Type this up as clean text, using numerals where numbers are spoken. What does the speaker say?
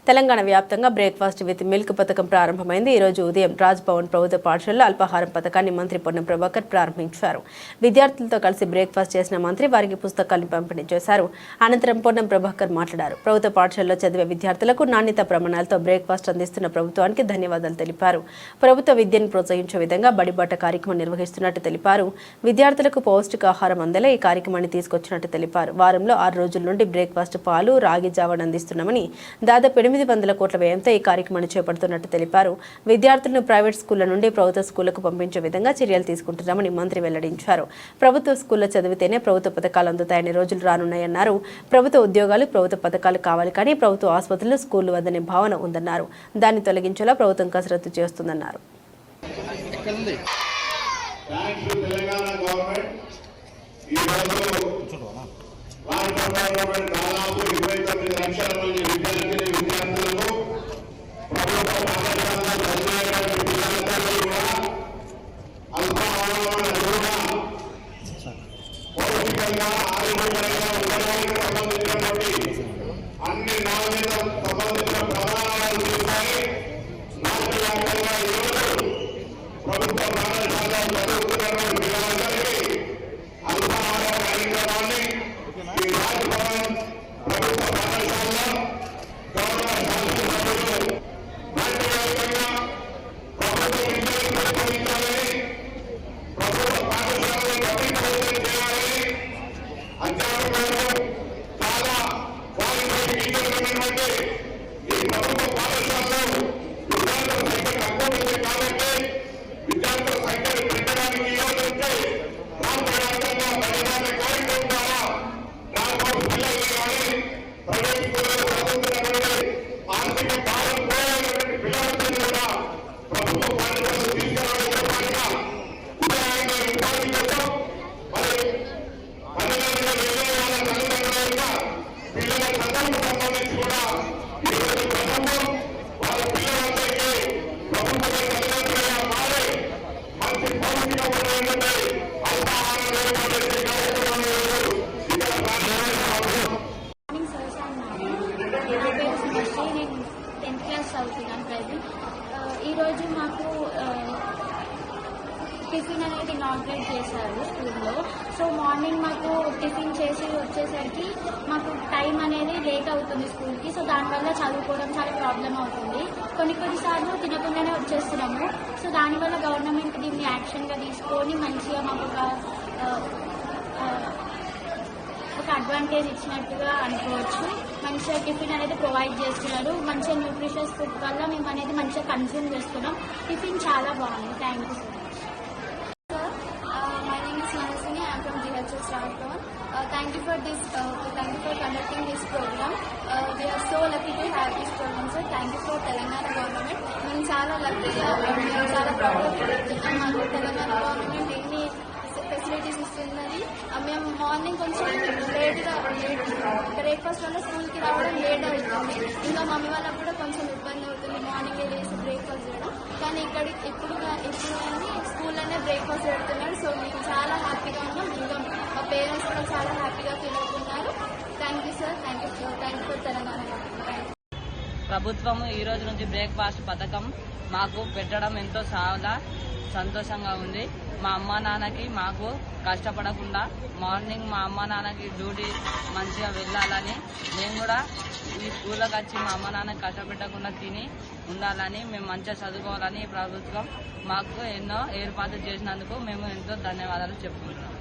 తెలంగాణ వ్యాప్తంగా breakfast with milk పథకం ప్రారంభమైంది. ఈ రోజు ఉదయం రాజ్ భవన్ ప్రభుత్వ పాఠశాలలో అల్పాహారం పథకాన్ని మంత్రి పొన్నం ప్రభాకర్ ప్రారంభించారు. విద్యార్థులతో కలిసి బ్రేక్ఫాస్ట్ చేసిన మంత్రి వారికి పుస్తకాలను పంపిణీ చేశారు. అనంతరం పొన్నం ప్రభాకర్ మాట్లాడారు. ప్రభుత్వ పాఠశాలలో చదివే విద్యార్థులకు నాణ్యత ప్రమాణాలతో బ్రేక్ఫాస్ట్ అందిస్తున్న ప్రభుత్వానికి ధన్యవాదాలు తెలిపారు. ప్రభుత్వ విద్యను ప్రోత్సహించే విధంగా బడిబాట కార్యక్రమం నిర్వహిస్తున్నట్టు తెలిపారు. విద్యార్థులకు పౌష్టికాహారం అందేలా ఈ కార్యక్రమాన్ని తీసుకొచ్చినట్టు తెలిపారు. వారంలో 6 రోజుల నుండి బ్రేక్ఫాస్ట్ పాలు, రాగి జావను అందిస్తున్నామని, దాదాపు 800 కోట్ల వ్యయంతో ఈ కార్యక్రమాన్ని చేపడుతున్నట్టు తెలిపారు. విద్యార్థులను ప్రైవేట్ స్కూళ్ల నుండి ప్రభుత్వ స్కూళ్లకు పంపించే విధంగా చర్యలు తీసుకుంటున్నామని మంత్రి వెల్లడించారు. ప్రభుత్వ స్కూల్లో చదివితేనే ప్రభుత్వ పథకాలు అందుతాయనే రోజులు రానున్నాయన్నారు. ప్రభుత్వ ఉద్యోగాలు, ప్రభుత్వ పథకాలు కావాలి కానీ ప్రభుత్వ ఆసుపత్రులు, స్కూళ్లు వద్దనే భావన ఉందన్నారు. దాన్ని తొలగించేలా ప్రభుత్వం కసరత్తు చేస్తుందన్నారు. అన్ని నాణ్యత సంబంధించిన ప్రమాణాలను తీసుకొని ప్రభుత్వ పాఠశాలలో చదువుతున్నటువంటి పిల్లలందరికీ అల్పాహార కార్యక్రమాన్ని ఈ రాజ్భవన్ ప్రభుత్వ పాఠశాలలో గౌరవ శాసనసభ్యులు రాజ్యవ్యాప్తంగా ప్రభుత్వ విద్యను ప్రోత్సహించాలని, ప్రభుత్వ పాఠశాలను బలోపేతం చేయాలని, అధ్యాపకులను చాలా క్వాలిఫైడ్ టీచర్లు ఉన్నటువంటి ఈ ప్రభుత్వ పాఠశాలలో విద్యార్థుల సంఖ్య తక్కువ ఉంది కాబట్టి విద్యార్థుల సంఖ్యను పెంచడానికి యోచిస్తే రాష్ట్ర వ్యాప్తంగా బడిబాట కార్యక్రమం ద్వారా రాష్ట్ర పిల్లల్ని కానీ ప్రైవేట్ స్కూళ్ళలో చదువుతున్నటువంటి ఆర్థిక భారం పోయినటువంటి పిల్లలందరినీ కూడా ప్రభుత్వ పాఠశాలలో తీసుకురావడంతో పాటుగా ఉదాహరణ ఉపాధి కోసం మరి తల్లిదండ్రులు వాళ్ళ తల్లిదండ్రుల యొక్క పిల్లల చదువుకు సంబంధించి కూడా ఈరోజు ప్రభుత్వం వాళ్ళ పిల్లలందరికీ ప్రభుత్వ తల్లిదండ్రులుగా మారి మంచి పౌష్టికమైనటువంటి అల్పాహారం ఏర్పాటు చేసే కార్యక్రమం ఇక్కడ ప్రారంభించారు. ఈరోజు మాకు టిఫిన్ అనేది ఇనాగ్రేట్ చేశారు స్కూల్లో. సో మార్నింగ్ మాకు టిఫిన్ చేసి వచ్చేసరికి మాకు టైం అనేది లేట్ అవుతుంది స్కూల్కి. సో దానివల్ల చదువుకోవడం చాలా ప్రాబ్లం అవుతుంది. కొన్నిసార్లు తినకుండానే వచ్చేస్తున్నాము. సో దానివల్ల గవర్నమెంట్ దీన్ని యాక్షన్గా తీసుకొని మంచిగా మాకు ఒక అడ్వాంటేజ్ ఇచ్చినట్టుగా అనుకోవచ్చు. మంచిగా టిఫిన్ అనేది ప్రొవైడ్ చేస్తున్నారు. మంచిగా న్యూట్రిషియస్ ఫుడ్ వల్ల మేము అనేది మంచిగా కన్జ్యూమ్ చేస్తున్నాం. టిఫిన్ చాలా బాగుంది. Thank you so much. Thank you for conducting this program. We are so lucky to have this program, sir. Thank you for Telangana government. మేము చాలా లక్కీగా, మేము చాలా ప్రౌడ్గా ఫీల్ అవుతున్నాం. మాకు తెలంగాణ గవర్నమెంట్ ఎన్ని ఫెసిలిటీస్ ఇస్తున్నది. మేము మార్నింగ్ కొంచెం లేట్గా బ్రేక్ఫాస్ట్ వల్ల స్కూల్కి రావడం లేట్ అవుతుంది. ఇంకా మమ్మీ వాళ్ళకు కూడా కొంచెం ఇబ్బంది అవుతుంది మార్నింగ్ లేసి బ్రేక్ఫాస్ట్ చేయడం. కానీ ఇప్పుడు కానీ స్కూల్లోనే బ్రేక్ఫాస్ట్ పెడుతున్నారు. సో మేము చాలా హ్యాపీగా ఉన్నాం. ఇంకా మా పేరెంట్స్ కూడా చాలా హ్యాపీగా ఫీల్ అవుతున్నారు. Thank you sir. Thank you for Telangana. ప్రభుత్వం ఈ రోజు నుంచి బ్రేక్ఫాస్ట్ పథకం మాకు పెట్టడం ఎంతో చాలా సంతోషంగా ఉంది. మా అమ్మ నాన్నకి మాకు కష్టపడకుండా మార్నింగ్ మా అమ్మ నాన్నకి డ్యూటీ మంచిగా వెళ్ళాలని, మేము కూడా ఈ స్కూల్లోకి వచ్చి మా అమ్మ నాన్నకి కష్టపెట్టకుండా తిని ఉండాలని, మేము మంచిగా చదువుకోవాలని ప్రభుత్వం మాకు ఎన్నో ఏర్పాట్లు చేసినందుకు మేము ఎంతో ధన్యవాదాలు చెప్పుకుంటున్నాం.